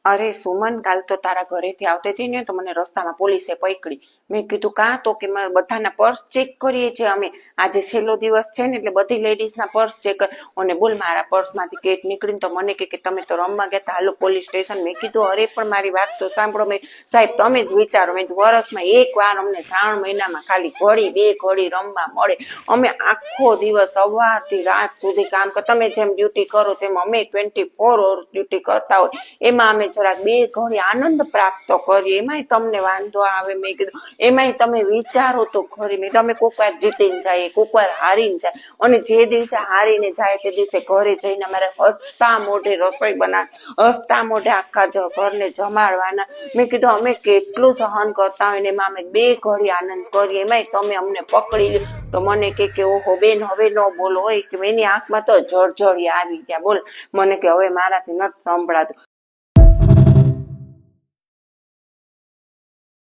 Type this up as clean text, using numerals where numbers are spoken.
અરે સુમન, કાલ તો તારા ઘરેથી આવતી હતી ને તો મને રસ્તામાં પોલીસે પકડી. મેં કીધું કાં? તો કે બધાના પર્સ ચેક કરીએ છીએ અમે. આજે છેલ્લો દિવસ છે ને એટલે બધી લેડીઝના પર્સ ચેક. અને બોલ, મારા પર્સમાંથી કેટ નીકળીને તો મને કે તમે તો રમવા ગયા હતા, હાલો પોલીસ સ્ટેશન. મેં કીધું અરે પણ મારી વાત તો સાંભળો. મેં સાહેબ તમે જ વિચારો, મેં વરસમાં એક વાર અમને 3 મહિનામાં ખાલી ઘડી 2 ઘડી રમવા મળે. અમે આખો દિવસ સવારથી રાત સુધી કામ કર, તમે જેમ ડ્યુટી કરો જેમ અમે 24 અવર્સ ડ્યુટી કરતા હોય, એમાં અમે જરાક 2 ઘડી આનંદ પ્રાપ્ત કરીએ, એમાંય તમને વાંધો આવે? મેં કીધું એમાંય તમે વિચારો તો ખરી. મેં તમે કોક વાર જીતીને જાય, કોક વાર હારીને જાય, અને જે દિવસે હારીને જાય તે દિવસે ઘરે જઈને અમારે હસતા મોઢે રસોઈ બનાવ, હસતા મોઢે આખા ઘરને જમાડવાના. મેં કીધું અમે કેટલું સહન કરતા હોય ને એમાં અમે 2 ઘડી આનંદ કરીએ, એમાંય તમે અમને પકડી લ્યો. તો મને કે ઓહો બેન હવે ન બોલો હોય, કે એની આંખમાં તો જળજળી આવી ગયા. બોલ, મને કે હવે મારાથી નથી સંભળાતું.